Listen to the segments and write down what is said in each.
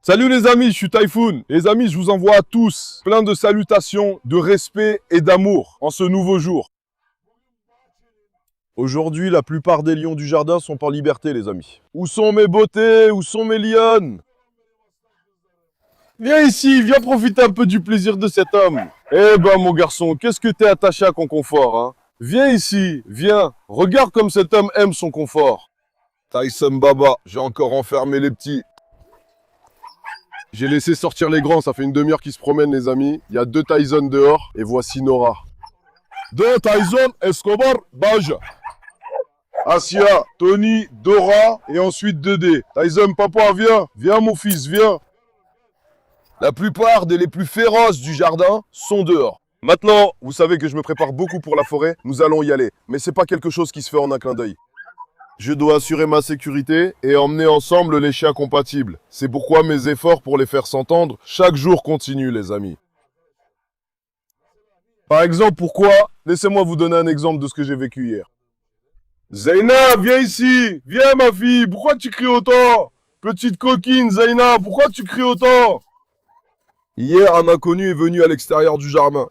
Salut les amis, je suis Typhoon. Les amis, je vous envoie à tous plein de salutations, de respect et d'amour en ce nouveau jour. Aujourd'hui, la plupart des lions du jardin sont en liberté, les amis. Où sont mes beautés? Où sont mes lionnes? Viens ici, viens profiter un peu du plaisir de cet homme. Eh ben, mon garçon, qu'est-ce que t'es attaché à ton confort, hein? Viens ici, viens. Regarde comme cet homme aime son confort. Tyson Baba, j'ai encore enfermé les petits. J'ai laissé sortir les grands, ça fait une demi-heure qu'ils se promènent, les amis. Il y a 2 Tyson dehors, et voici Nora. 2 Tyson, Escobar, Baja. Asia, Tony, Dora, et ensuite Dédé. Tyson, papa, viens. Viens, mon fils, viens. La plupart des les plus féroces du jardin sont dehors. Maintenant, vous savez que je me prépare beaucoup pour la forêt, nous allons y aller. Mais c'est pas quelque chose qui se fait en un clin d'œil. Je dois assurer ma sécurité et emmener ensemble les chiens compatibles. C'est pourquoi mes efforts pour les faire s'entendre chaque jour continuent, les amis. Par exemple, pourquoi? Laissez-moi vous donner un exemple de ce que j'ai vécu hier. Zaina, viens ici. Viens, ma fille. Pourquoi tu cries autant? Petite coquine, Zaina, pourquoi tu cries autant? Hier, un inconnu est venu à l'extérieur du jardin.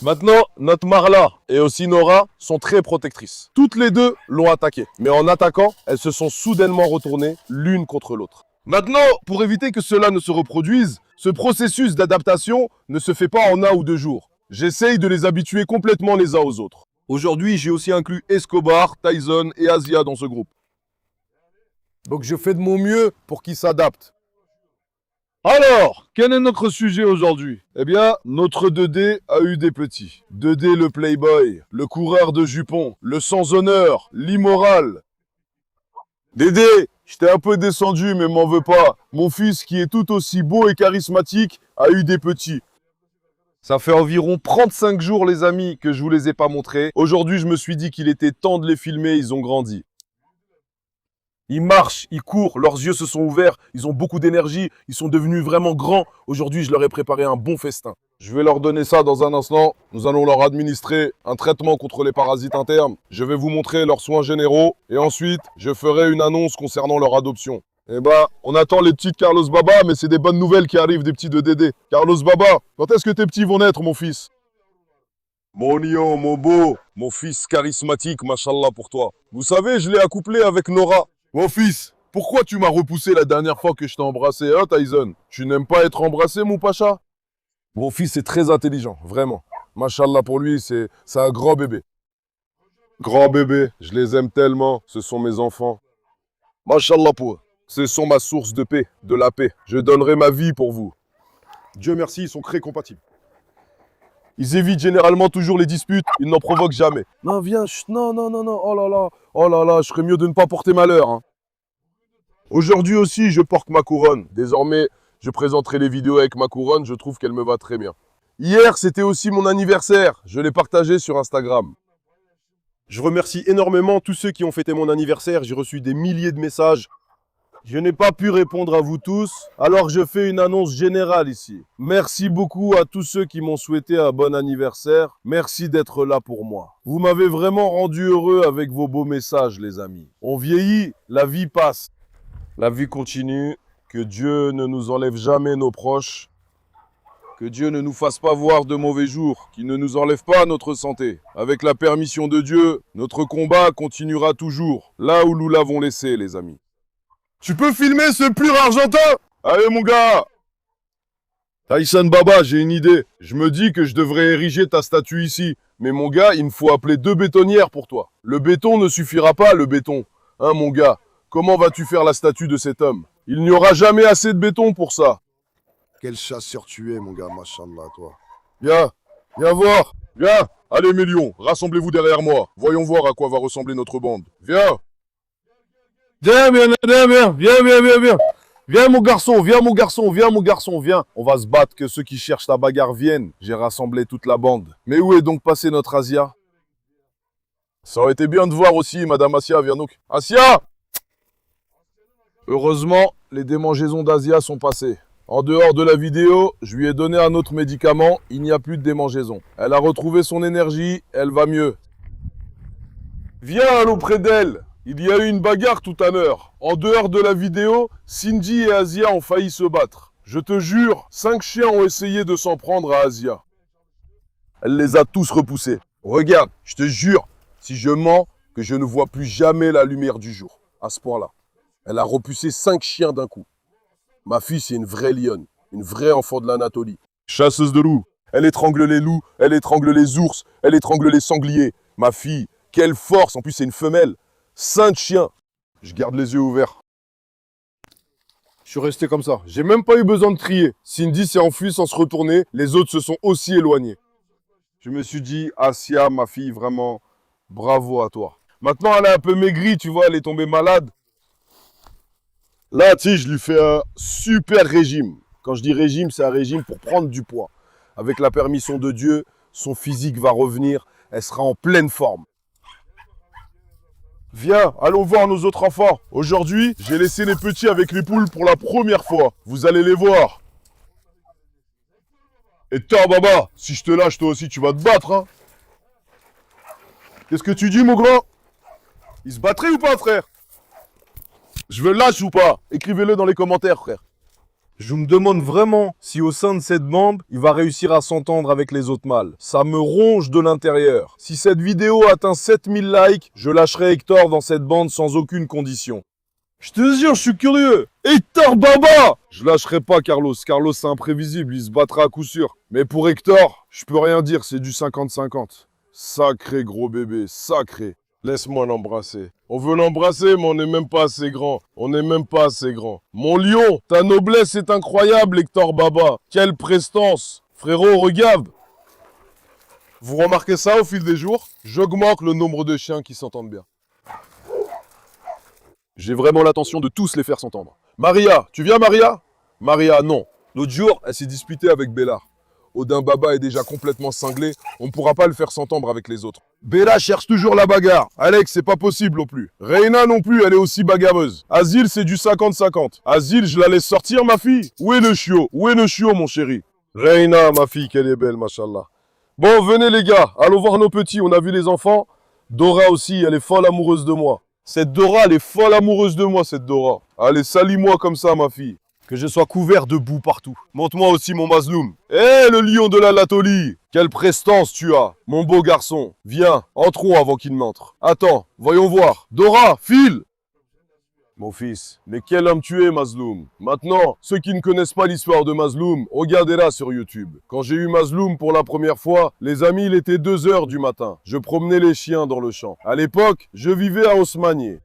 Maintenant, notre Marla et aussi Nora sont très protectrices. Toutes les deux l'ont attaqué. Mais en attaquant, elles se sont soudainement retournées l'une contre l'autre. Maintenant, pour éviter que cela ne se reproduise, ce processus d'adaptation ne se fait pas en 1 ou 2 jours. J'essaye de les habituer complètement les uns aux autres. Aujourd'hui, j'ai aussi inclus Escobar, Tyson et Asia dans ce groupe. Donc je fais de mon mieux pour qu'ils s'adaptent. Alors, quel est notre sujet aujourd'hui? Eh bien, notre 2D a eu des petits. 2D le playboy, le coureur de jupons, le sans honneur, l'immoral. Dédé, je t'ai un peu descendu, mais m'en veux pas. Mon fils, qui est tout aussi beau et charismatique, a eu des petits. Ça fait environ 35 jours, les amis, que je vous les ai pas montrés. Aujourd'hui, je me suis dit qu'il était temps de les filmer, ils ont grandi. Ils marchent, ils courent, leurs yeux se sont ouverts, ils ont beaucoup d'énergie, ils sont devenus vraiment grands. Aujourd'hui, je leur ai préparé un bon festin. Je vais leur donner ça dans un instant. Nous allons leur administrer un traitement contre les parasites internes. Je vais vous montrer leurs soins généraux et ensuite, je ferai une annonce concernant leur adoption. Eh ben, on attend les petits de Carlos Baba, mais c'est des bonnes nouvelles qui arrivent des petits de Dédé. Carlos Baba, quand est-ce que tes petits vont naître, mon fils? Mon lion, mon beau, mon fils charismatique, machallah pour toi. Vous savez, je l'ai accouplé avec Nora. Mon fils, pourquoi tu m'as repoussé la dernière fois que je t'ai embrassé, hein, Tyson? Tu n'aimes pas être embrassé, mon pacha? Mon fils est très intelligent, vraiment. Machallah pour lui, c'est un grand bébé. Grand bébé, je les aime tellement, ce sont mes enfants. Machallah pour eux. Ce sont ma source de paix, de la paix. Je donnerai ma vie pour vous. Dieu merci, ils sont très compatibles. Ils évitent généralement toujours les disputes, ils n'en provoquent jamais. Non, viens, chut, non, oh là là, je ferais mieux de ne pas porter malheur. Hein. Aujourd'hui aussi, je porte ma couronne. Désormais, je présenterai les vidéos avec ma couronne, je trouve qu'elle me va très bien. Hier, c'était aussi mon anniversaire, je l'ai partagé sur Instagram. Je remercie énormément tous ceux qui ont fêté mon anniversaire, j'ai reçu des milliers de messages. Je n'ai pas pu répondre à vous tous, alors je fais une annonce générale ici. Merci beaucoup à tous ceux qui m'ont souhaité un bon anniversaire. Merci d'être là pour moi. Vous m'avez vraiment rendu heureux avec vos beaux messages, les amis. On vieillit, la vie passe. La vie continue. Que Dieu ne nous enlève jamais nos proches. Que Dieu ne nous fasse pas voir de mauvais jours. Qu'il ne nous enlève pas notre santé. Avec la permission de Dieu, notre combat continuera toujours. Là où nous l'avons laissé, les amis. Tu peux filmer ce pur argentin? Allez mon gars! Tyson Baba, j'ai une idée. Je me dis que je devrais ériger ta statue ici. Mais mon gars, il me faut appeler 2 bétonnières pour toi. Le béton ne suffira pas, le béton. Hein mon gars? Comment vas-tu faire la statue de cet homme? Il n'y aura jamais assez de béton pour ça. Quel chasseur tu es, mon gars, machallah, toi. Viens, viens voir. Viens. Allez mes lions, rassemblez-vous derrière moi. Voyons voir à quoi va ressembler notre bande. Viens. Viens. Viens mon garçon, viens. On va se battre, que ceux qui cherchent la bagarre viennent. J'ai rassemblé toute la bande. Mais où est donc passé notre Asia? Ça aurait été bien de voir aussi Madame Asia, viens donc. Asia! Heureusement, les démangeaisons d'Asia sont passées. En dehors de la vidéo, je lui ai donné un autre médicament, il n'y a plus de démangeaison. Elle a retrouvé son énergie, elle va mieux. Viens, allons près d'elle. Il y a eu une bagarre tout à l'heure. En dehors de la vidéo, Cindy et Asia ont failli se battre. Je te jure, 5 chiens ont essayé de s'en prendre à Asia. Elle les a tous repoussés. Regarde, je te jure, si je mens, que je ne vois plus jamais la lumière du jour. À ce point-là. Elle a repoussé 5 chiens d'un coup. Ma fille, c'est une vraie lionne. Une vraie enfant de l'Anatolie. Chasseuse de loups. Elle étrangle les loups, elle étrangle les ours, elle étrangle les sangliers. Ma fille, quelle force. En plus, c'est une femelle. 5 chiens. Je garde les yeux ouverts. Je suis resté comme ça. J'ai même pas eu besoin de trier. Cindy s'est enfuie sans se retourner. Les autres se sont aussi éloignés. Je me suis dit, Asia, ma fille, vraiment, bravo à toi. Maintenant, elle est un peu maigrie, tu vois, elle est tombée malade. Là, tu sais, je lui fais un super régime. Quand je dis régime, c'est un régime pour prendre du poids. Avec la permission de Dieu, son physique va revenir. Elle sera en pleine forme. Viens, allons voir nos autres enfants. Aujourd'hui, j'ai laissé les petits avec les poules pour la première fois. Vous allez les voir. Et toi, Baba, si je te lâche, toi aussi, tu vas te battre, hein. Qu'est-ce que tu dis, mon grand? Il se battrait ou pas, frère? Je veux lâche ou pas? Écrivez-le dans les commentaires, frère. Je me demande vraiment si au sein de cette bande, il va réussir à s'entendre avec les autres mâles. Ça me ronge de l'intérieur. Si cette vidéo atteint 7000 likes, je lâcherai Hector dans cette bande sans aucune condition. Je te jure, je suis curieux. Hector Baba! Je lâcherai pas Carlos. Carlos, c'est imprévisible, il se battra à coup sûr. Mais pour Hector, je peux rien dire, c'est du 50-50. Sacré gros bébé, sacré. Laisse-moi l'embrasser. On veut l'embrasser, mais on n'est même pas assez grand. On n'est même pas assez grand. Mon lion, ta noblesse est incroyable, Hector Baba. Quelle prestance. Frérot, regarde. Vous remarquez ça au fil des jours? J'augmente le nombre de chiens qui s'entendent bien. J'ai vraiment l'intention de tous les faire s'entendre. Maria, tu viens, Maria? Maria, non. L'autre jour, elle s'est disputée avec Bella. Odin Baba est déjà complètement cinglé, on ne pourra pas le faire s'entendre avec les autres. Bella cherche toujours la bagarre. Alex, c'est pas possible non plus. Reina non plus, elle est aussi bagarreuse. Asile, c'est du 50-50. Asile, je la laisse sortir, ma fille. Où est le chiot? Où est le chiot, mon chéri? Reina, ma fille, qu'elle est belle, machallah. Bon, venez les gars, allons voir nos petits, on a vu les enfants. Dora aussi, elle est folle amoureuse de moi. Cette Dora, elle est folle amoureuse de moi, cette Dora. Allez, salis-moi comme ça, ma fille. Que je sois couvert de boue partout. Montre-moi aussi mon Mazloum. Eh, le lion de l'Anatolie! Quelle prestance tu as, mon beau garçon. Viens, entrons avant qu'il n'entre. Attends, voyons voir. Dora, file! Mon fils, mais quel homme tu es, Mazloum. Maintenant, ceux qui ne connaissent pas l'histoire de Mazloum, regardez-la sur YouTube. Quand j'ai eu Mazloum pour la première fois, les amis, il était 2 heures du matin. Je promenais les chiens dans le champ. À l'époque, je vivais à Haussmannier.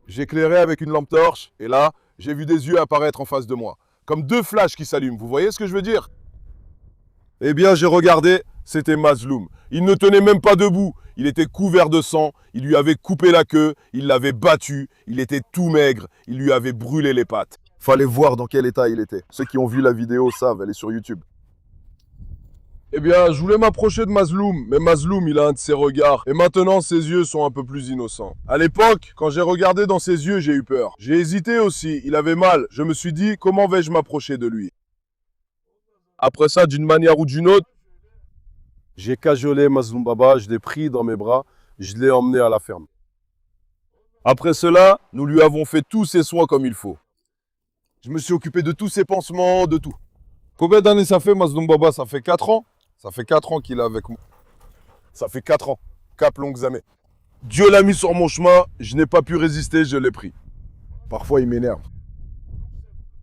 J'éclairais avec une lampe torche, et là, j'ai vu des yeux apparaître en face de moi. Comme 2 flashs qui s'allument, vous voyez ce que je veux dire? Eh bien, j'ai regardé, c'était Mazloum. Il ne tenait même pas debout, il était couvert de sang, il lui avait coupé la queue, il l'avait battu, il était tout maigre, il lui avait brûlé les pattes. Fallait voir dans quel état il était. Ceux qui ont vu la vidéo savent, elle est sur YouTube. Eh bien, je voulais m'approcher de Mazloum, mais Mazloum, il a un de ses regards, et maintenant, ses yeux sont un peu plus innocents. À l'époque, quand j'ai regardé dans ses yeux, j'ai eu peur. J'ai hésité aussi, il avait mal. Je me suis dit, comment vais-je m'approcher de lui? Après ça, d'une manière ou d'une autre, j'ai cajolé Mazloum Baba, je l'ai pris dans mes bras, je l'ai emmené à la ferme. Après cela, nous lui avons fait tous ses soins comme il faut. Je me suis occupé de tous ses pansements, de tout. Combien d'années ça fait, Mazloum Baba? Ça fait 4 ans? Ça fait 4 ans qu'il est avec moi. Ça fait 4 ans. 4 longues années. Dieu l'a mis sur mon chemin, je n'ai pas pu résister, je l'ai pris. Parfois, il m'énerve.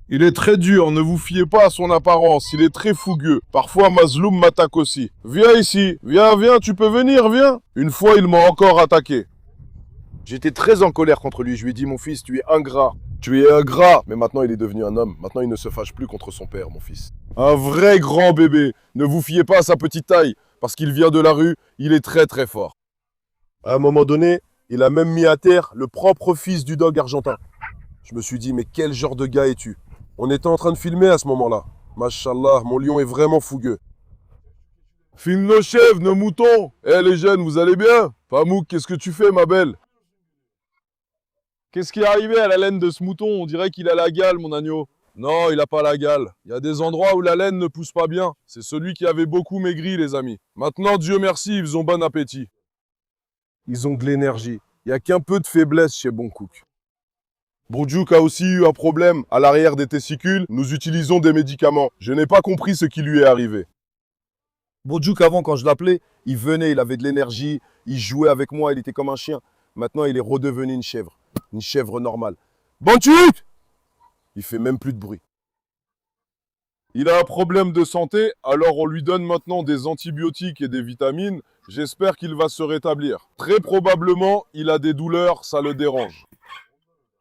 Il est très dur, ne vous fiez pas à son apparence, il est très fougueux. Parfois, Mazloum m'attaque aussi. Viens ici, viens, tu peux venir, viens. Une fois, il m'a encore attaqué. J'étais très en colère contre lui, je lui ai dit, mon fils, tu es ingrat. Tu es ingrat. Mais maintenant, il est devenu un homme. Maintenant, il ne se fâche plus contre son père, mon fils. Un vrai grand bébé. Ne vous fiez pas à sa petite taille. Parce qu'il vient de la rue, il est très très fort. À un moment donné, il a même mis à terre le propre fils du dog argentin. Je me suis dit, mais quel genre de gars es-tu? On était en train de filmer à ce moment-là. Machallah, mon lion est vraiment fougueux. Filme nos chèvres, nos moutons. Eh les jeunes, vous allez bien? Pamouk, qu'est-ce que tu fais, ma belle? Qu'est-ce qui est arrivé à la laine de ce mouton? On dirait qu'il a la gale, mon agneau. Non, il n'a pas la gale. Il y a des endroits où la laine ne pousse pas bien. C'est celui qui avait beaucoup maigri, les amis. Maintenant, Dieu merci, ils ont bon appétit. Ils ont de l'énergie. Il n'y a qu'un peu de faiblesse chez Boncook. Bourjouk a aussi eu un problème à l'arrière des testicules. Nous utilisons des médicaments. Je n'ai pas compris ce qui lui est arrivé. Bourjouk, avant, quand je l'appelais, il venait, il avait de l'énergie, il jouait avec moi, il était comme un chien. Maintenant, il est redevenu une chèvre normale. Bonchouk! Il fait même plus de bruit. Il a un problème de santé, alors on lui donne maintenant des antibiotiques et des vitamines. J'espère qu'il va se rétablir. Très probablement, il a des douleurs, ça le dérange.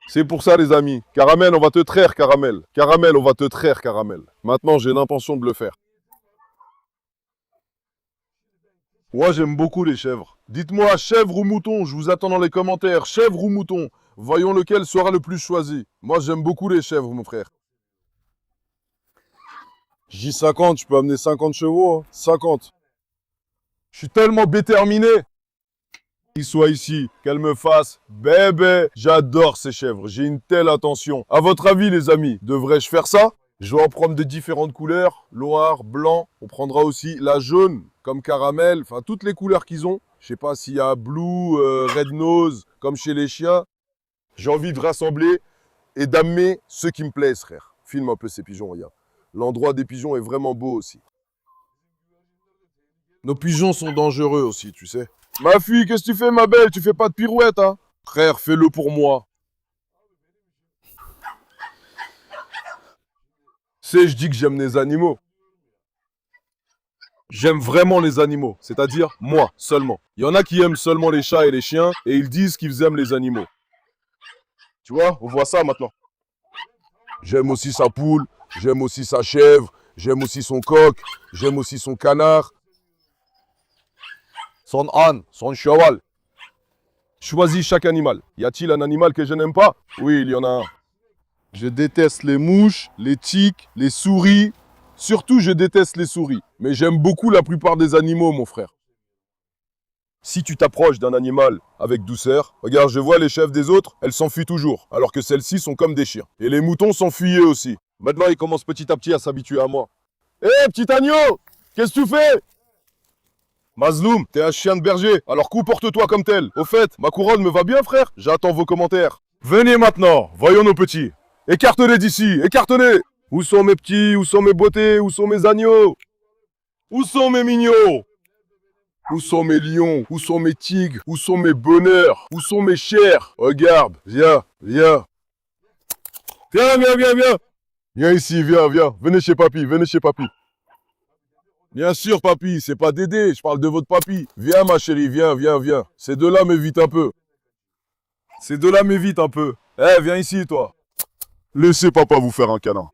C'est pour ça, les amis. Caramel, on va te traire, Caramel. Caramel, on va te traire, Caramel. Maintenant, j'ai l'intention de le faire. Moi, j'aime beaucoup les chèvres. Dites-moi, chèvre ou mouton? Je vous attends dans les commentaires. Chèvre ou mouton? Voyons lequel sera le plus choisi. Moi, j'aime beaucoup les chèvres, mon frère. J50, je peux amener 50 chevaux, hein. 50. Je suis tellement déterminé. Qu'il soit ici, qu'elle me fasse bébé. J'adore ces chèvres, j'ai une telle attention. À votre avis, les amis, devrais-je faire ça? Je vais en prendre de différentes couleurs, noir, blanc. On prendra aussi la jaune, comme caramel, enfin toutes les couleurs qu'ils ont. Je sais pas s'il y a blue, red nose, comme chez les chiens. J'ai envie de rassembler et d'amener ceux qui me plaisent, frère. Filme un peu ces pigeons, regarde. L'endroit des pigeons est vraiment beau aussi. Nos pigeons sont dangereux aussi, tu sais. Ma fille, qu'est-ce que tu fais, ma belle? Tu fais pas de pirouette, hein? Frère, fais-le pour moi. C'est, je dis que j'aime les animaux. J'aime vraiment les animaux, c'est-à-dire moi, seulement. Il y en a qui aiment seulement les chats et les chiens, et ils disent qu'ils aiment les animaux. Tu vois, on voit ça maintenant. J'aime aussi sa poule, j'aime aussi sa chèvre, j'aime aussi son coq, j'aime aussi son canard. Son âne, son cheval. Choisis chaque animal. Y a-t-il un animal que je n'aime pas? Oui, il y en a un. Je déteste les mouches, les tiques, les souris. Surtout, je déteste les souris. Mais j'aime beaucoup la plupart des animaux, mon frère. Si tu t'approches d'un animal avec douceur, regarde, je vois les chèvres des autres, elles s'enfuient toujours, alors que celles-ci sont comme des chiens. Et les moutons s'enfuyaient aussi. Maintenant, ils commencent petit à petit à s'habituer à moi. Hé, petit agneau! Qu'est-ce que tu fais? Mazloum, t'es un chien de berger, alors comporte-toi comme tel. Au fait, ma couronne me va bien, frère? J'attends vos commentaires. Venez maintenant, voyons nos petits. Écarte-les d'ici, écarte-les. Où sont mes petits? Où sont mes beautés? Où sont mes agneaux? Où sont mes mignons? Où sont mes lions? Où sont mes tigres? Où sont mes bonheurs? Où sont mes chers? Regarde, viens, viens. Viens, viens, viens, viens. Viens ici, viens, viens. Venez chez papy, venez chez papy. Bien sûr, papy, c'est pas Dédé, je parle de votre papy. Viens, ma chérie, viens, viens, viens. Ces deux-là m'évitent un peu. Ces deux-là m'évitent un peu. Eh, viens ici, toi. Laissez papa vous faire un câlin.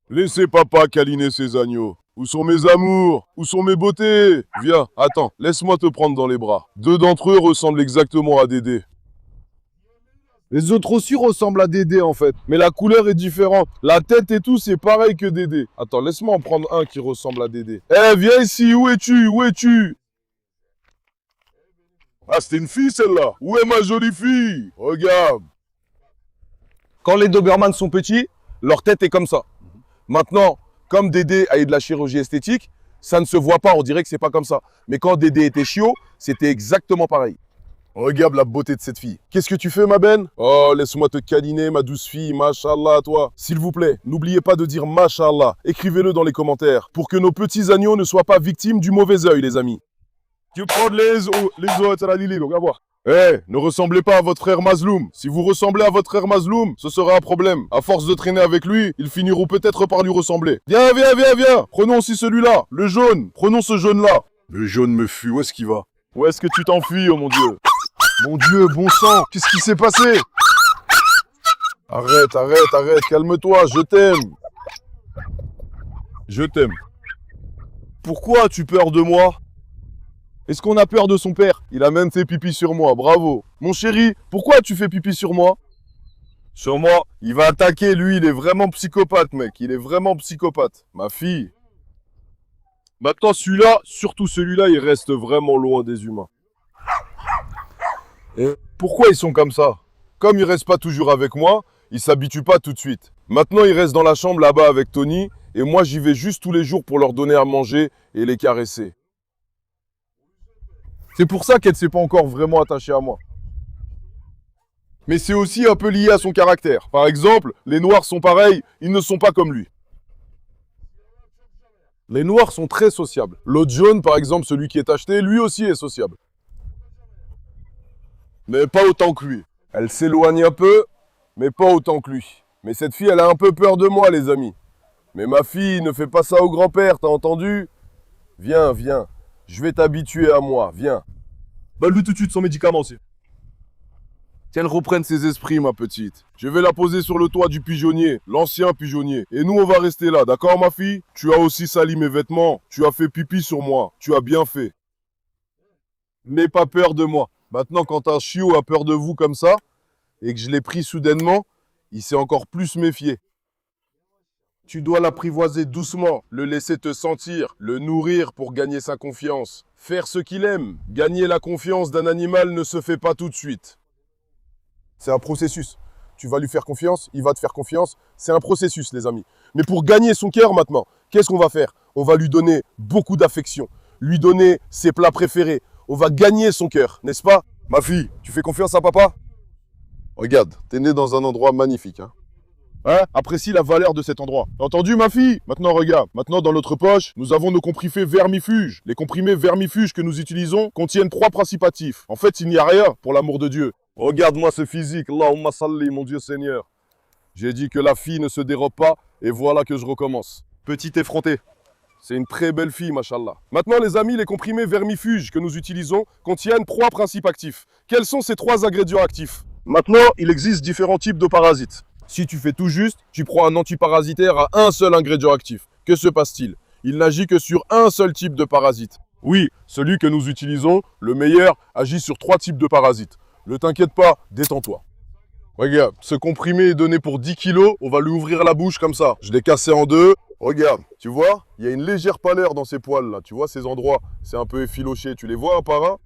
Laissez papa câliner ses agneaux. Où sont mes amours? Où sont mes beautés? Viens, attends, laisse-moi te prendre dans les bras. Deux d'entre eux ressemblent exactement à Dédé. Les autres aussi ressemblent à Dédé en fait, mais la couleur est différente. La tête et tout, c'est pareil que Dédé. Attends, laisse-moi en prendre un qui ressemble à Dédé. Eh, viens ici, où es-tu? Où es-tu? Ah, c'était une fille celle-là. Où est ma jolie fille? Regarde. Quand les Doberman sont petits, leur tête est comme ça. Maintenant, comme Dédé a eu de la chirurgie esthétique, ça ne se voit pas, on dirait que c'est pas comme ça. Mais quand Dédé était chiot, c'était exactement pareil. Regarde la beauté de cette fille. Qu'est-ce que tu fais, ma benne? Oh, laisse-moi te câliner, ma douce fille. Machallah à toi. S'il vous plaît, n'oubliez pas de dire machallah. Écrivez-le dans les commentaires pour que nos petits agneaux ne soient pas victimes du mauvais œil, les amis. Tu prends les autres à la Lili, regarde voir. Eh, ne ressemblez pas à votre frère Mazloum. Si vous ressemblez à votre frère Mazloum, ce sera un problème. À force de traîner avec lui, ils finiront peut-être par lui ressembler. Viens, viens, viens, viens. Prenons aussi celui-là, le jaune. Prenons ce jaune-là. Le jaune me fuit, où est-ce qu'il va? Où est-ce que tu t'enfuis, oh mon Dieu? Mon Dieu, bon sang, qu'est-ce qui s'est passé? Arrête, arrête, arrête, calme-toi, je t'aime. Je t'aime. Pourquoi as-tu peur de moi? Est-ce qu'on a peur de son père? Il a même fait pipi sur moi, bravo. Mon chéri, pourquoi tu fais pipi sur moi? Sur moi? Il va attaquer, lui, il est vraiment psychopathe, mec. Il est vraiment psychopathe. Ma fille. Maintenant, celui-là, surtout celui-là, il reste vraiment loin des humains. Et pourquoi ils sont comme ça? Comme ils restent pas toujours avec moi, ils s'habituent pas tout de suite. Maintenant, ils restent dans la chambre là-bas avec Tony, et moi, j'y vais juste tous les jours pour leur donner à manger et les caresser. C'est pour ça qu'elle ne s'est pas encore vraiment attachée à moi. Mais c'est aussi un peu lié à son caractère. Par exemple, les Noirs sont pareils, ils ne sont pas comme lui. Les Noirs sont très sociables. L'autre jaune, par exemple, celui qui est acheté, lui aussi est sociable. Mais pas autant que lui. Elle s'éloigne un peu, mais pas autant que lui. Mais cette fille, elle a un peu peur de moi, les amis. Mais ma fille, ne fais pas ça au grand-père, t'as entendu? Viens, viens. Je vais t'habituer à moi, viens. Donne-lui tout de suite son médicament aussi. Qu'elle reprenne ses esprits, ma petite. Je vais la poser sur le toit du pigeonnier, l'ancien pigeonnier. Et nous, on va rester là, d'accord, ma fille? Tu as aussi sali mes vêtements. Tu as fait pipi sur moi. Tu as bien fait. N'aie pas peur de moi. Maintenant, quand un chiot a peur de vous comme ça, et que je l'ai pris soudainement, il s'est encore plus méfié. Tu dois l'apprivoiser doucement, le laisser te sentir, le nourrir pour gagner sa confiance. Faire ce qu'il aime. Gagner la confiance d'un animal ne se fait pas tout de suite. C'est un processus. Tu vas lui faire confiance, il va te faire confiance. C'est un processus, les amis. Mais pour gagner son cœur maintenant, qu'est-ce qu'on va faire? On va lui donner beaucoup d'affection, lui donner ses plats préférés. On va gagner son cœur, n'est-ce pas? Ma fille, tu fais confiance à papa? Regarde, t'es né dans un endroit magnifique, hein? Apprécie la valeur de cet endroit. T'as entendu, ma fille? Maintenant, regarde. Maintenant, dans notre poche, nous avons nos comprimés vermifuges. Les comprimés vermifuges que nous utilisons contiennent 3 principes actifs. En fait, il n'y a rien, pour l'amour de Dieu. Regarde-moi ce physique. Allahumma salli, mon Dieu Seigneur. J'ai dit que la fille ne se dérobe pas, et voilà que je recommence. Petite effrontée. C'est une très belle fille, machallah. Maintenant, les amis, les comprimés vermifuges que nous utilisons contiennent 3 principes actifs. Quels sont ces 3 ingrédients actifs? Maintenant, il existe différents types de parasites. Si tu fais tout juste, tu prends un antiparasitaire à un seul ingrédient actif. Que se passe-t-il? Il n'agit que sur un seul type de parasite. Oui, celui que nous utilisons, le meilleur, agit sur 3 types de parasites. Ne t'inquiète pas, détends-toi. Regarde, ce comprimé est donné pour 10 kilos, on va lui ouvrir la bouche comme ça. Je l'ai cassé en 2. Regarde, tu vois, il y a une légère pâleur dans ces poils là. Tu vois ces endroits, c'est un peu effiloché. Tu les vois un par un?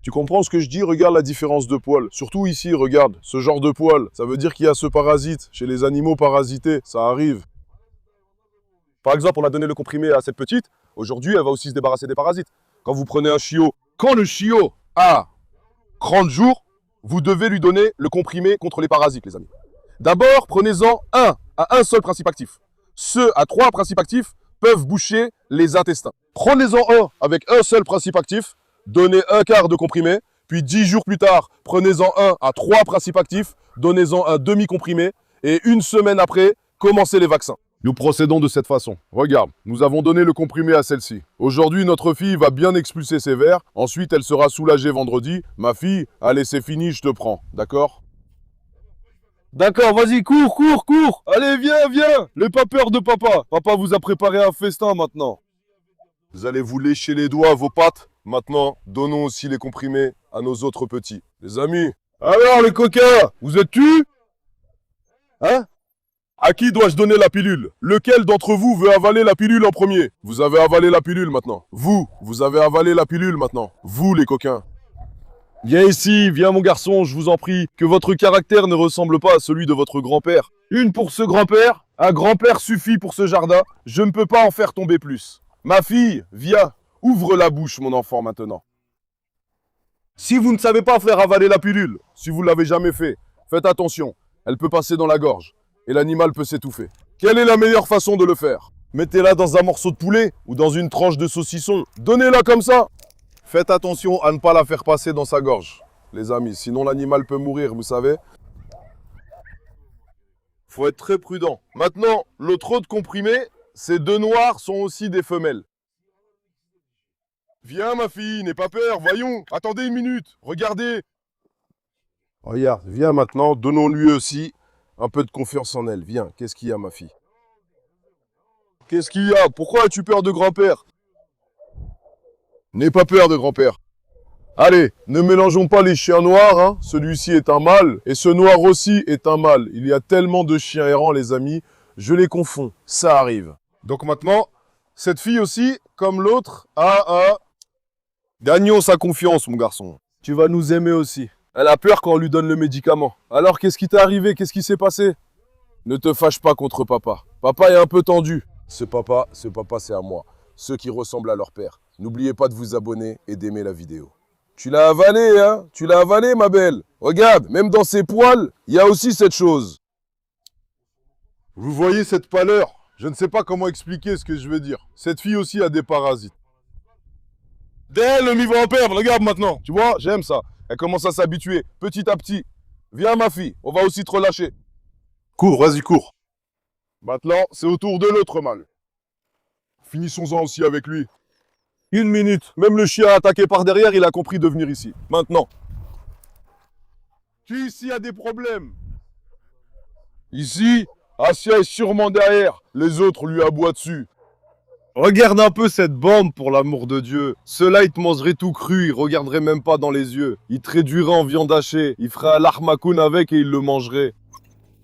Tu comprends ce que je dis? Regarde la différence de poils. Surtout ici, regarde, ce genre de poils. Ça veut dire qu'il y a ce parasite. Chez les animaux parasités, ça arrive. Par exemple, on a donné le comprimé à cette petite. Aujourd'hui, elle va aussi se débarrasser des parasites. Quand vous prenez un chiot, quand le chiot a 30 jours, vous devez lui donner le comprimé contre les parasites, les amis. D'abord, prenez-en un à un seul principe actif. Ceux à 3 principes actifs peuvent boucher les intestins. Prenez-en un avec un seul principe actif. Donnez un quart de comprimé, puis 10 jours plus tard, prenez-en un à 3 principes actifs, donnez-en un demi-comprimé, et 1 semaine après, commencez les vaccins. Nous procédons de cette façon. Regarde, nous avons donné le comprimé à celle-ci. Aujourd'hui, notre fille va bien expulser ses vers, ensuite elle sera soulagée vendredi. Ma fille, allez, c'est fini, je te prends, d'accord? D'accord, vas-y, cours, cours, cours! Allez, viens, viens! N'aie pas peur de papa. Papa vous a préparé un festin maintenant. Vous allez vous lécher les doigts, vos pattes. Maintenant, donnons aussi les comprimés à nos autres petits. Les amis, alors les coquins, vous êtes tu? Hein? À qui dois-je donner la pilule? Lequel d'entre vous veut avaler la pilule en premier? Vous avez avalé la pilule maintenant. Vous avez avalé la pilule maintenant. Vous les coquins. Viens ici, viens mon garçon, je vous en prie. Que votre caractère ne ressemble pas à celui de votre grand-père. Une pour ce grand-père, un grand-père suffit pour ce jardin. Je ne peux pas en faire tomber plus. Ma fille, viens. Ouvre la bouche, mon enfant, maintenant. Si vous ne savez pas faire avaler la pilule, si vous ne l'avez jamais fait, faites attention. Elle peut passer dans la gorge et l'animal peut s'étouffer. Quelle est la meilleure façon de le faire? Mettez-la dans un morceau de poulet ou dans une tranche de saucisson. Donnez-la comme ça. Faites attention à ne pas la faire passer dans sa gorge, les amis. Sinon, l'animal peut mourir, vous savez. Faut être très prudent. Maintenant, l'autre autre comprimé, ces 2 noirs sont aussi des femelles. Viens ma fille, n'aie pas peur, voyons. Attendez 1 minute, regardez. Regarde, viens maintenant, donnons-lui aussi un peu de confiance en elle. Viens, qu'est-ce qu'il y a ma fille? Qu'est-ce qu'il y a? Pourquoi as-tu peur de grand-père? N'aie pas peur de grand-père. Allez, ne mélangeons pas les chiens noirs, hein. Celui-ci est un mâle et ce noir aussi est un mâle. Il y a tellement de chiens errants les amis, je les confonds, ça arrive. Donc maintenant, cette fille aussi, comme l'autre, a un... Gagnons sa confiance, mon garçon. Tu vas nous aimer aussi. Elle a peur quand on lui donne le médicament. Alors, qu'est-ce qui t'est arrivé? Qu'est-ce qui s'est passé? Ne te fâche pas contre papa. Papa est un peu tendu. Ce papa, c'est à moi. Ceux qui ressemblent à leur père. n'oubliez pas de vous abonner et d'aimer la vidéo. Tu l'as avalé, hein? Tu l'as avalé, ma belle. Regarde, même dans ses poils, il y a aussi cette chose. Vous voyez cette pâleur? Je ne sais pas comment expliquer ce que je veux dire. Cette fille aussi a des parasites. Dès le mi-va en perdre, regarde maintenant. Tu vois, j'aime ça. Elle commence à s'habituer, petit à petit. Viens, ma fille, on va aussi te relâcher. Cours, vas-y, cours. Maintenant, c'est au tour de l'autre mâle. Finissons-en aussi avec lui. 1 minute. Même le chien attaqué par derrière, il a compris de venir ici. Maintenant. Qui ici a des problèmes? Ici, Asia est sûrement derrière. Les autres lui aboient dessus. Regarde un peu cette bande, pour l'amour de Dieu. Ceux-là, ils te mangeraient tout cru, ils regarderaient même pas dans les yeux. Ils te réduiraient en viande hachée. Ils feraient un lahmakoun avec et ils le mangeraient.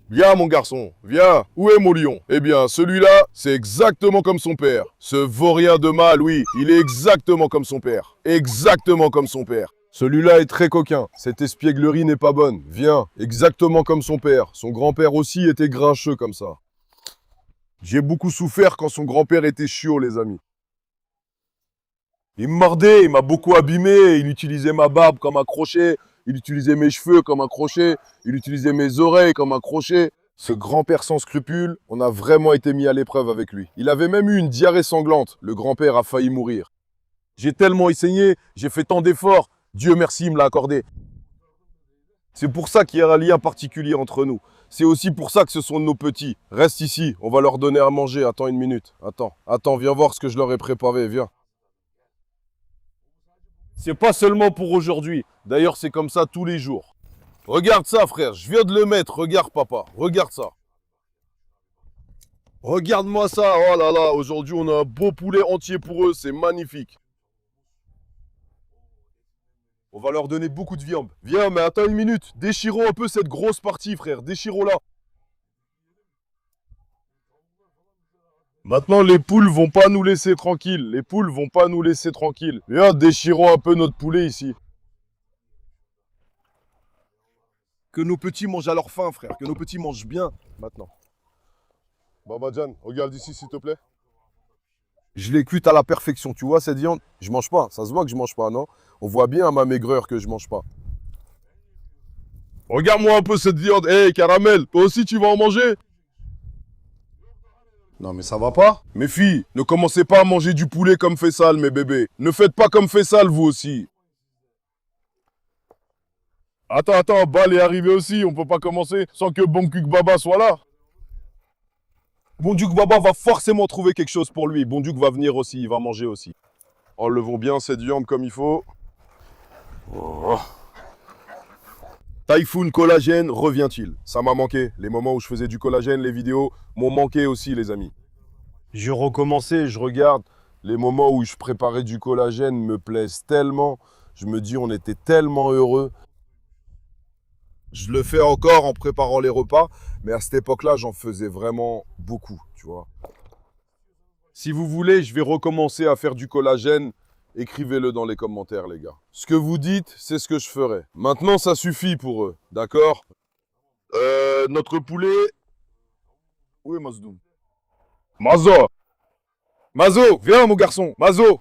Viens, mon garçon, viens. Où est mon lion? Eh bien, celui-là, c'est exactement comme son père. Ce vaurien de mâle, oui, il est exactement comme son père. Exactement comme son père. Celui-là est très coquin. Cette espièglerie n'est pas bonne. Viens, exactement comme son père. Son grand-père aussi était grincheux comme ça. J'ai beaucoup souffert quand son grand-père était chiot, les amis. Il me mordait, il m'a beaucoup abîmé, il utilisait ma barbe comme un crochet, il utilisait mes cheveux comme un crochet, il utilisait mes oreilles comme un crochet. Ce grand-père sans scrupules, on a vraiment été mis à l'épreuve avec lui. Il avait même eu une diarrhée sanglante, le grand-père a failli mourir. J'ai tellement essayé, j'ai fait tant d'efforts, Dieu merci, il me l'a accordé. C'est pour ça qu'il y a un lien particulier entre nous. C'est aussi pour ça que ce sont nos petits. Reste ici, on va leur donner à manger. Attends 1 minute. Attends, viens voir ce que je leur ai préparé, viens. C'est pas seulement pour aujourd'hui. D'ailleurs, c'est comme ça tous les jours. Regarde ça, frère. Je viens de le mettre. Regarde, papa. Regarde ça. Regarde-moi ça. Oh là là, aujourd'hui, on a un beau poulet entier pour eux. C'est magnifique. On va leur donner beaucoup de viande. Viens, mais attends 1 minute. Déchirons un peu cette grosse partie, frère. Déchirons-la. Maintenant, les poules vont pas nous laisser tranquilles. Les poules vont pas nous laisser tranquilles. Viens, déchirons un peu notre poulet ici. Que nos petits mangent à leur faim, frère. Que nos petits mangent bien, maintenant. Baba Jan, regarde ici, s'il te plaît. Je les cuite à la perfection. Tu vois cette viande? Je mange pas. Ça se voit que je mange pas, non? On voit bien à ma maigreur que je mange pas. Regarde-moi un peu cette viande. Hé, Caramel, toi aussi tu vas en manger? Non mais ça va pas? Mes filles, ne commencez pas à manger du poulet comme Faisal, mes bébés. Ne faites pas comme Faisal, vous aussi. Attends, Bal est arrivé aussi. On peut pas commencer sans que Bonkuk Baba soit là. Bonduk Baba va forcément trouver quelque chose pour lui. Bonduk va venir aussi, il va manger aussi. Enlevons bien cette viande comme il faut. Oh. Typhoon collagène revient-il? Ça m'a manqué. Les moments où je faisais du collagène, les vidéos m'ont manqué aussi, les amis. J'ai recommencé, je regarde. Les moments où je préparais du collagène me plaisent tellement. Je me dis, on était tellement heureux. Je le fais encore en préparant les repas, mais à cette époque-là, j'en faisais vraiment beaucoup, tu vois. Si vous voulez, je vais recommencer à faire du collagène. Écrivez-le dans les commentaires, les gars. Ce que vous dites, c'est ce que je ferai. Maintenant, ça suffit pour eux, d'accord? Notre poulet... Où est Mazdoum? Mazo, viens, mon garçon. Mazo,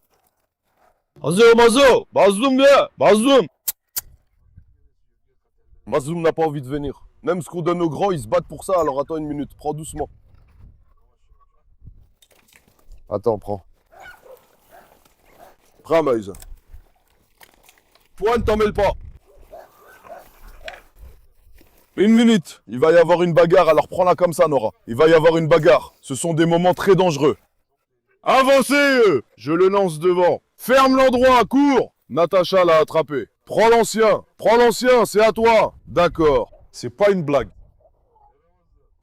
Mazoum, viens. Mazoum n'a pas envie de venir. Même ce qu'on donne aux grands, ils se battent pour ça. Alors attends 1 minute, prends doucement. Attends, prends. Prends, Maïs. Toi, ne t'en mêle pas. 1 minute. Il va y avoir une bagarre, alors prends-la comme ça, Nora. Il va y avoir une bagarre. Ce sont des moments très dangereux. Avancez, je le lance devant. Ferme l'endroit, cours. Natacha l'a attrapé. Prends l'ancien, c'est à toi. D'accord, c'est pas une blague.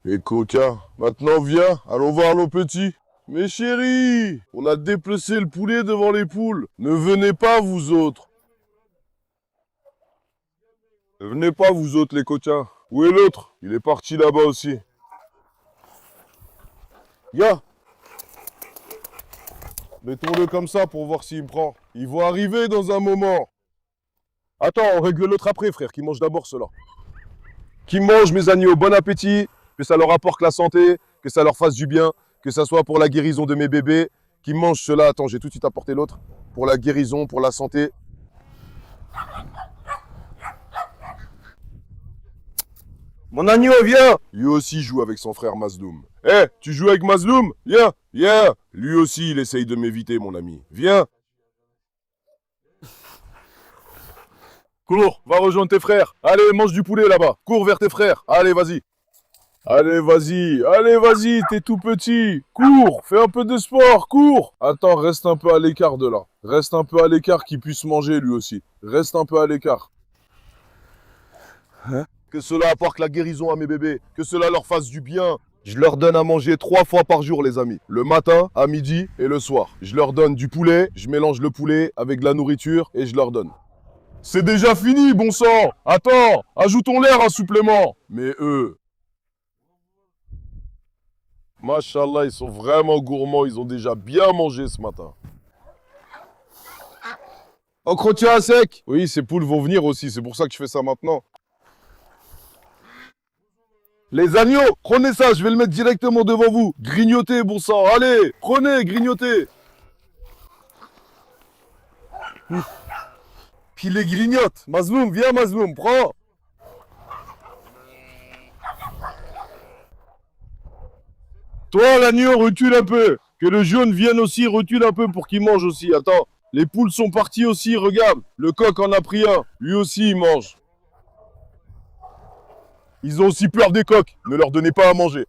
Et coquin, maintenant viens, allons voir nos petits. Mes chéris, on a déplacé le poulet devant les poules. Ne venez pas, vous autres. Ne venez pas, vous autres, les coquins. Où est l'autre? Il est parti là-bas aussi. Viens. Mettons-le comme ça pour voir s'il me prend. Ils vont arriver dans un moment. Attends, on règle l'autre après, frère, qui mange d'abord cela. Qui mange, mes agneaux, bon appétit, que ça leur apporte la santé, que ça leur fasse du bien, que ça soit pour la guérison de mes bébés, qui mange cela. Attends, j'ai tout de suite apporté l'autre. Pour la guérison, pour la santé. Mon agneau, viens! Lui aussi joue avec son frère Mazloum. Eh, tu joues avec Mazloum? Viens, viens. Lui aussi, il essaye de m'éviter, mon ami. Viens. Cours, va rejoindre tes frères. Allez, mange du poulet là-bas. Cours vers tes frères. Allez, vas-y. Allez, vas-y, t'es tout petit. Cours, fais un peu de sport, cours. Attends, reste un peu à l'écart de là. Reste un peu à l'écart qu'il puisse manger lui aussi. Reste un peu à l'écart. Hein? Que cela apporte la guérison à mes bébés. Que cela leur fasse du bien. Je leur donne à manger 3 fois par jour, les amis. Le matin, à midi et le soir. Je leur donne du poulet. Je mélange le poulet avec de la nourriture et je leur donne. C'est déjà fini, bon sang. Attends, ajoutons-leur un supplément. Mais eux... Machallah, ils sont vraiment gourmands. Ils ont déjà bien mangé ce matin. Entretien à sec. Oui, ces poules vont venir aussi. C'est pour ça que je fais ça maintenant. Les agneaux, prenez ça, je vais le mettre directement devant vous. Grignotez, bon sang, allez, prenez, grignotez. Puis les grignote. Mazloum, viens Mazloum, prends. Toi, l'agneau, recule un peu. Que le jaune vienne aussi, recule un peu pour qu'il mange aussi. Attends, les poules sont parties aussi, regarde. Le coq en a pris un, lui aussi il mange. Ils ont aussi peur des coqs. Ne leur donnez pas à manger.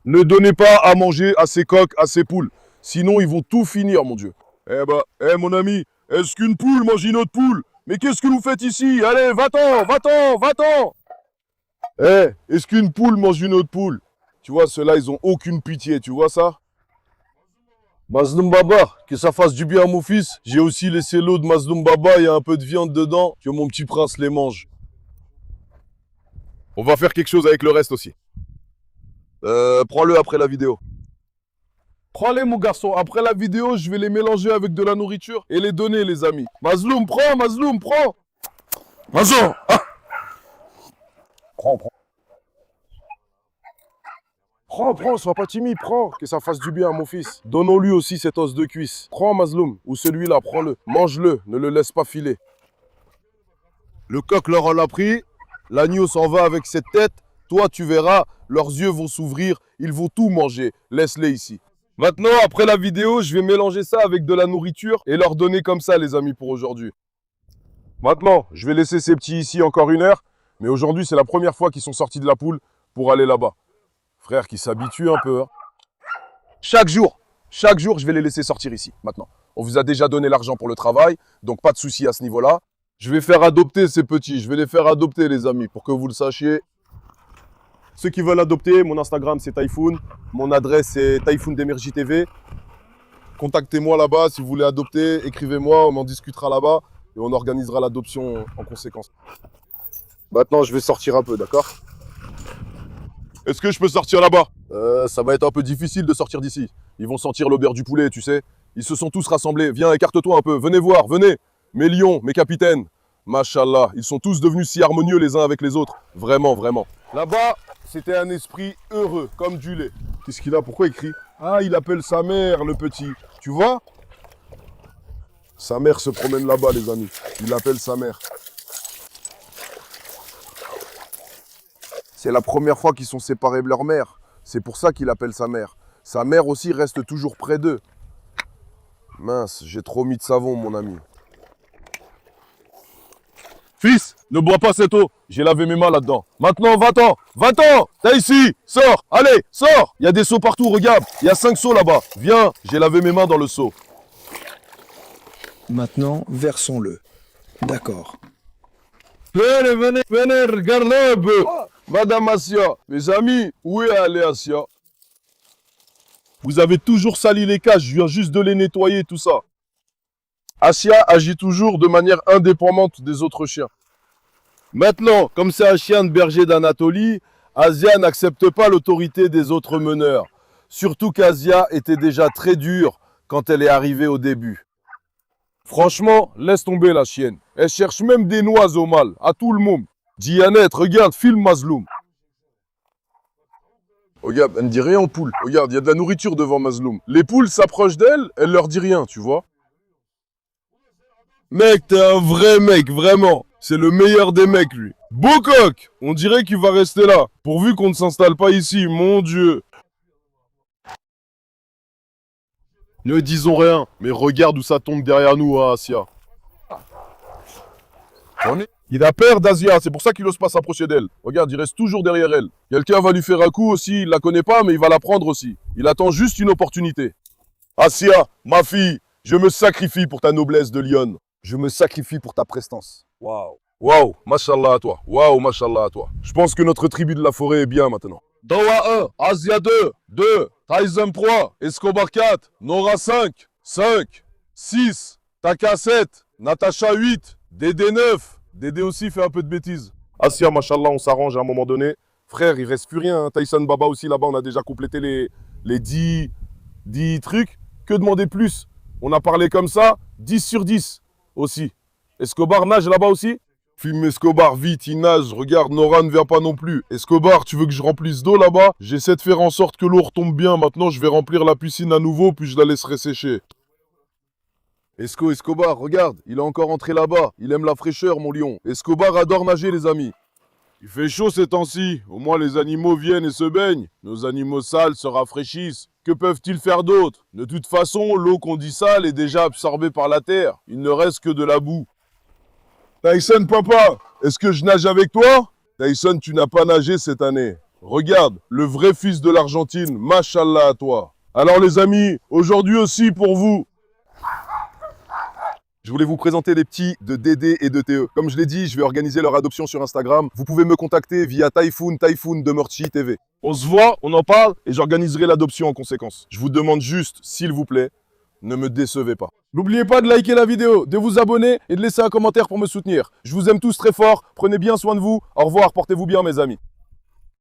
Ne donnez pas à manger à ces coqs, à ces poules. Sinon, ils vont tout finir, mon Dieu. Mon ami, est-ce qu'une poule mange une autre poule? Mais qu'est-ce que vous faites ici? Allez, va-t'en, va-t'en, va-t'en. Est-ce qu'une poule mange une autre poule? Tu vois, ceux-là, ils ont aucune pitié, tu vois ça? Mazloum Baba, que ça fasse du bien à mon fils. J'ai aussi laissé l'eau de Mazloum Baba, il y a un peu de viande dedans, que mon petit prince les mange. On va faire quelque chose avec le reste aussi. Prends-le après la vidéo. Prends-les, mon garçon. Après la vidéo, je vais les mélanger avec de la nourriture et les donner, les amis. Mazloum, prends, Mazloum, prends. Mazloum, ah. Prends. Prends, sois pas timide, prends, que ça fasse du bien à mon fils. Donnons-lui aussi cet os de cuisse. Prends, Mazloum, ou celui-là, prends-le. Mange-le, ne le laisse pas filer. Le coq leur en a pris. L'agneau s'en va avec cette tête. Toi, tu verras, leurs yeux vont s'ouvrir. Ils vont tout manger. Laisse-les ici. Maintenant, après la vidéo, je vais mélanger ça avec de la nourriture et leur donner comme ça, les amis, pour aujourd'hui. Maintenant, je vais laisser ces petits ici encore 1 heure. Mais aujourd'hui, c'est la première fois qu'ils sont sortis de la poule pour aller là-bas. Frère, qui s'habitue un peu. Hein. Chaque jour, je vais les laisser sortir ici, maintenant. On vous a déjà donné l'argent pour le travail, donc pas de souci à ce niveau-là. Je vais faire adopter ces petits, je vais les faire adopter les amis, pour que vous le sachiez. Ceux qui veulent adopter, mon Instagram c'est Typhoon, mon adresse c'est Typhoon d'Emergy TV. Contactez-moi là-bas si vous voulez adopter, écrivez-moi, on en discutera là-bas et on organisera l'adoption en conséquence. Maintenant je vais sortir un peu, d'accord? Est-ce que je peux sortir là-bas? Ça va être un peu difficile de sortir d'ici. Ils vont sentir l'odeur du poulet, tu sais. Ils se sont tous rassemblés, viens écarte-toi un peu, venez voir, venez. Mes lions, mes capitaines, machallah, ils sont tous devenus si harmonieux les uns avec les autres. Vraiment, vraiment. Là-bas, c'était un esprit heureux, comme du lait. Qu'est-ce qu'il a? Pourquoi il crie? Ah, il appelle sa mère, le petit. Tu vois? Sa mère se promène là-bas, les amis. Il appelle sa mère. C'est la première fois qu'ils sont séparés de leur mère. C'est pour ça qu'il appelle sa mère. Sa mère aussi reste toujours près d'eux. Mince, j'ai trop mis de savon, mon ami. Fils, ne bois pas cette eau. J'ai lavé mes mains là-dedans. Maintenant, va-t'en. Va-t'en. T'es ici. Sors. Allez, sors. Il y a des seaux partout, regarde. Il y a 5 seaux là-bas. Viens, j'ai lavé mes mains dans le seau. Maintenant, versons-le. D'accord. Venez, regarde-le un peu. Madame Asia. Mes amis, où est allée Asia? Vous avez toujours sali les cages. Je viens juste de les nettoyer, tout ça. Asia agit toujours de manière indépendante des autres chiens. Maintenant, comme c'est un chien de berger d'Anatolie, Asia n'accepte pas l'autorité des autres meneurs. Surtout qu'Asia était déjà très dure quand elle est arrivée au début. Franchement, laisse tomber la chienne. Elle cherche même des noix au mal, à tout le monde. Dianette, regarde, filme Mazloum. Regarde, elle ne dit rien aux poules. Regarde, il y a de la nourriture devant Mazloum. Les poules s'approchent d'elle, elle leur dit rien, tu vois. Mec, t'es un vrai mec, vraiment. C'est le meilleur des mecs, lui. Beau coq! On dirait qu'il va rester là. Pourvu qu'on ne s'installe pas ici, mon Dieu. Ne disons rien, mais regarde où ça tombe derrière nous, hein, Asia. Il a peur d'Asia, c'est pour ça qu'il n'ose pas s'approcher d'elle. Regarde, il reste toujours derrière elle. Quelqu'un va lui faire un coup aussi, il la connaît pas, mais il va la prendre aussi. Il attend juste une opportunité. Asia, ma fille, je me sacrifie pour ta noblesse de lionne. Je me sacrifie pour ta prestance. Waouh. Waouh, mashallah à toi. Waouh, mashallah à toi. Je pense que notre tribu de la forêt est bien maintenant. Doha 1, Asia 2, Tyson 3, Escobar 4, Nora 5, 6, Taka 7, Natacha 8, Dédé 9. Dédé aussi fait un peu de bêtises. Asia, mashallah, on s'arrange à un moment donné. Frère, il reste plus rien. Hein. Tyson Baba aussi, là-bas, on a déjà complété les 10 trucs. Que demander plus? On a parlé comme ça, 10 sur 10 aussi. Escobar nage là-bas aussi? Filme Escobar, vite, il nage. Regarde, Nora ne vient pas non plus. Escobar, tu veux que je remplisse d'eau là-bas? J'essaie de faire en sorte que l'eau retombe bien. Maintenant, je vais remplir la piscine à nouveau, puis je la laisserai sécher. Escobar, regarde, il est encore entré là-bas. Il aime la fraîcheur, mon lion. Escobar adore nager, les amis. Il fait chaud ces temps-ci. Au moins, les animaux viennent et se baignent. Nos animaux sales se rafraîchissent. Que peuvent-ils faire d'autre? De toute façon, l'eau qu'on dit sale est déjà absorbée par la terre. Il ne reste que de la boue. Tyson, papa, est-ce que je nage avec toi? Tyson, tu n'as pas nagé cette année. Regarde, le vrai fils de l'Argentine, mashallah à toi. Alors les amis, aujourd'hui aussi pour vous, je voulais vous présenter les petits de Dédé et de TE. Comme je l'ai dit, je vais organiser leur adoption sur Instagram. Vous pouvez me contacter via Typhoon de Murchi TV. On se voit, on en parle et j'organiserai l'adoption en conséquence. Je vous demande juste, s'il vous plaît, ne me décevez pas. N'oubliez pas de liker la vidéo, de vous abonner et de laisser un commentaire pour me soutenir. Je vous aime tous très fort, prenez bien soin de vous. Au revoir, portez-vous bien mes amis.